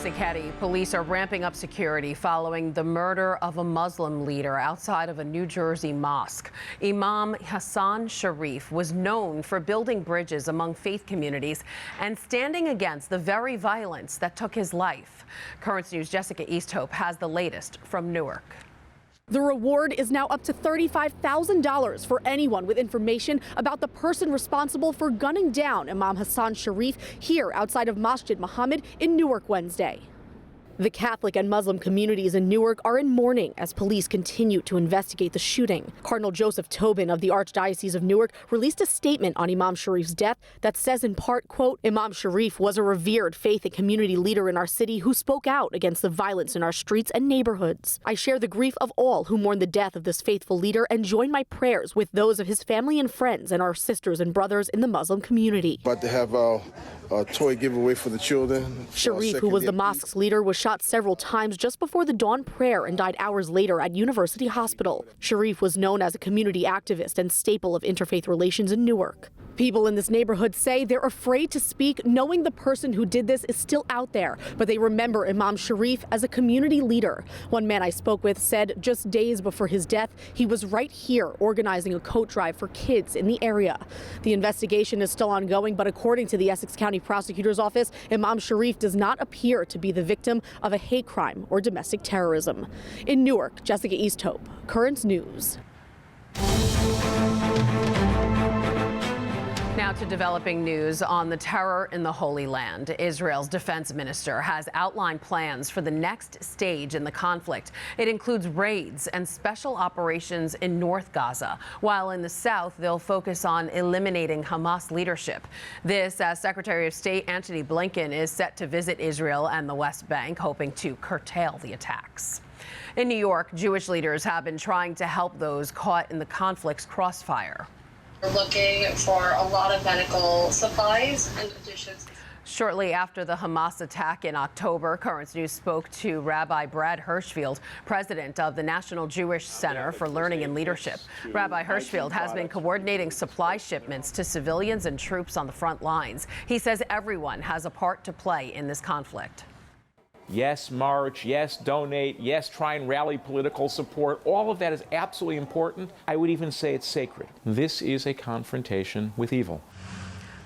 Siketi, police are ramping up security following the murder of a Muslim leader outside of a New Jersey mosque. Imam Hassan Sharif was known for building bridges among faith communities and standing against the very violence that took his life. Currents News' Jessica Easthope has the latest from Newark. The reward is now up to $35,000 for anyone with information about the person responsible for gunning down Imam Hassan Sharif here outside of Masjid Muhammad in Newark Wednesday. The Catholic and Muslim communities in Newark are in mourning as police continue to investigate the shooting. Cardinal Joseph Tobin of the Archdiocese of Newark released a statement on Imam Sharif's death that says in part, quote, Imam Sharif was a revered faith and community leader in our city who spoke out against the violence in our streets and neighborhoods. I share the grief of all who mourn the death of this faithful leader and join my prayers with those of his family and friends and our sisters and brothers in the Muslim community. About to have a toy giveaway for the children. Sharif, who was the mosque's leader, was shot several times just before the dawn prayer and died hours later at University Hospital. Sharif was known as a community activist and staple of interfaith relations in Newark. People in this neighborhood say they're afraid to speak, knowing the person who did this is still out there, but they remember Imam Sharif as a community leader. One man I spoke with said just days before his death, he was right here organizing a coat drive for kids in the area. The investigation is still ongoing, but according to the Essex County Prosecutor's Office, Imam Sharif does not appear to be the victim of a hate crime or domestic terrorism. In Newark, Jessica Easthope, Currents News. Now to developing news on the terror in the Holy Land. Israel's defense minister has outlined plans for the next stage in the conflict. It includes raids and special operations in North Gaza, while in the south they'll focus on eliminating Hamas leadership. This as Secretary of State Antony Blinken is set to visit Israel and the West Bank, hoping to curtail the attacks. In New York, Jewish leaders have been trying to help those caught in the conflict's crossfire. We're looking for a lot of medical supplies and additions. Shortly after the Hamas attack in October, Currents News spoke to Rabbi Brad Hirschfield, president of the National Jewish Center for Learning and Leadership. Rabbi Hirschfield has been coordinating supply shipments to civilians and troops on the front lines. He says everyone has a part to play in this conflict. Yes, march. Yes, donate. Yes, try and rally political support. All of that is absolutely important. I would even say it's sacred. This is a confrontation with evil.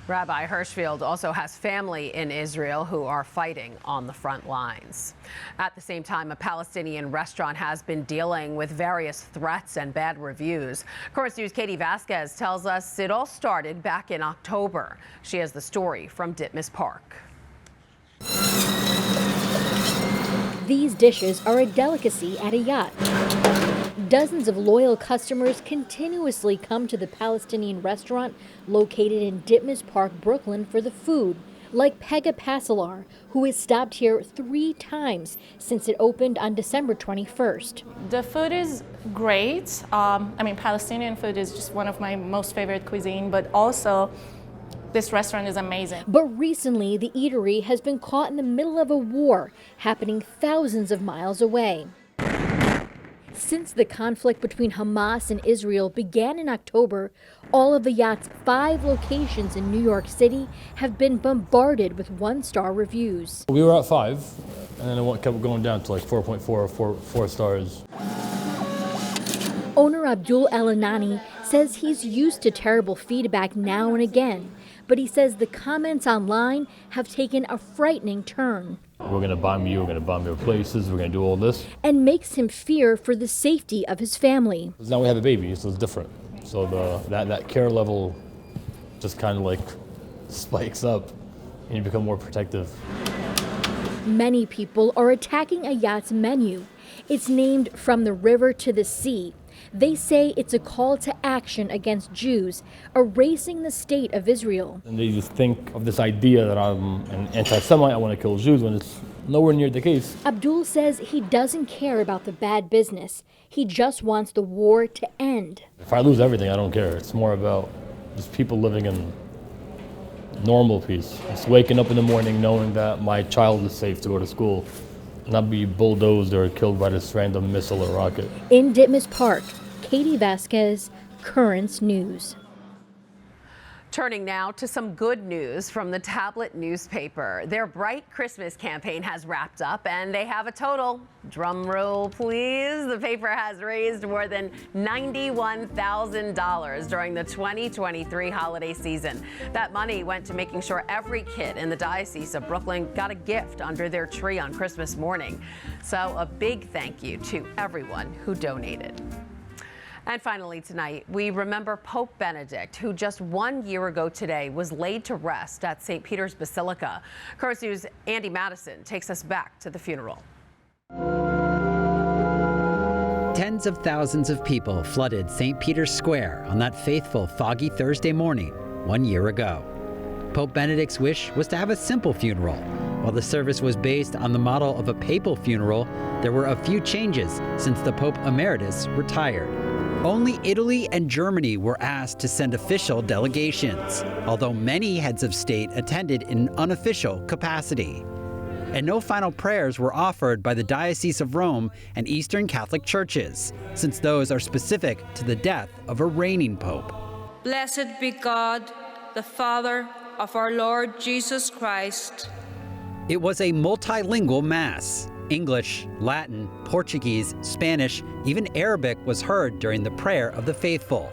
Rabbi Hirschfield also has family in Israel who are fighting on the front lines. At the same time, a Palestinian restaurant has been dealing with various threats and bad reviews. Currents News' Katie Vasquez tells us it all started back in October. She has the story from Ditmas Park. These dishes are a delicacy at a yacht. Dozens of loyal customers continuously come to the Palestinian restaurant located in Ditmas Park, Brooklyn for the food, like Pega Pasilar, who has stopped here 3 times since it opened on December 21st. The food is great. Palestinian food is just one of my most favorite cuisine, but also this restaurant is amazing. But recently, the eatery has been caught in the middle of a war happening thousands of miles away. Since the conflict between Hamas and Israel began in October, all of the yacht's 5 locations in New York City have been bombarded with 1-star reviews. We were at 5, and then it kept going down to like 4.4 or 4 stars. Owner Abdul El-Anani says he's used to terrible feedback now and again, but he says the comments online have taken a frightening turn. We're going to bomb you, we're going to bomb your places, we're going to do all this. And makes him fear for the safety of his family. Now we have a baby, so it's different. So that care level just kind of like spikes up and you become more protective. Many people are attacking a yacht's menu. It's named From the River to the Sea. They say it's a call to action against Jews, erasing the state of Israel. And they just think of this idea that I'm an anti-Semite, I want to kill Jews, when it's nowhere near the case. Abdul says he doesn't care about the bad business. He just wants the war to end. If I lose everything, I don't care. It's more about just people living in normal peace. Just waking up in the morning knowing that my child is safe to go to school, not be bulldozed or killed by this random missile or rocket. In Ditmas Park, Katie Vasquez, Currents News. Turning now to some good news from the tablet newspaper. Their Bright Christmas campaign has wrapped up, and they have a total, drum roll please, the paper has raised more than $91,000 during the 2023 holiday season. That money went to making sure every kid in the Diocese of Brooklyn got a gift under their tree on Christmas morning. So a big thank you to everyone who donated. And finally tonight, we remember Pope Benedict, who just 1 year ago today was laid to rest at St. Peter's Basilica. Currents News' Andy Madison takes us back to the funeral. Tens of thousands of people flooded St. Peter's Square on that faithful, foggy Thursday morning 1 year ago. Pope Benedict's wish was to have a simple funeral. While the service was based on the model of a papal funeral, there were a few changes since the Pope Emeritus retired. Only Italy and Germany were asked to send official delegations, although many heads of state attended in an unofficial capacity. And no final prayers were offered by the Diocese of Rome and Eastern Catholic churches, since those are specific to the death of a reigning pope. Blessed be God, the Father of our Lord Jesus Christ. It was a multilingual mass. English, Latin, Portuguese, Spanish, even Arabic was heard during the prayer of the faithful.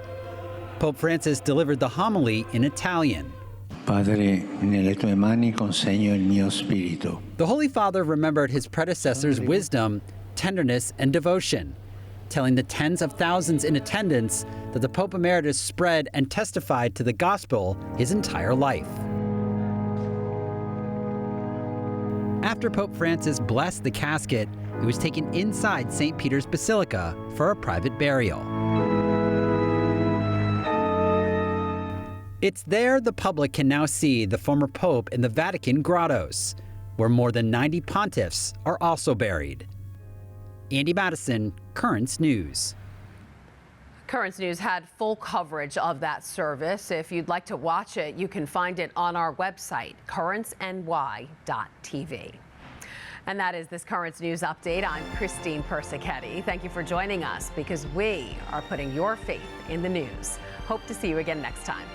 Pope Francis delivered the homily in Italian. Padre, nelle tue mani consegno il mio spirito. The Holy Father remembered his predecessor's wisdom, tenderness, and devotion, telling the tens of thousands in attendance that the Pope Emeritus spread and testified to the gospel his entire life. After Pope Francis blessed the casket, it was taken inside St. Peter's Basilica for a private burial. It's there the public can now see the former pope in the Vatican grottos, where more than 90 pontiffs are also buried. Andy Madison, Currents News. Currents News had full coverage of that service. If you'd like to watch it, you can find it on our website, currentsny.tv. And that is this Currents News update. I'm Christine Persichetti. Thank you for joining us, because we are putting your faith in the news. Hope to see you again next time.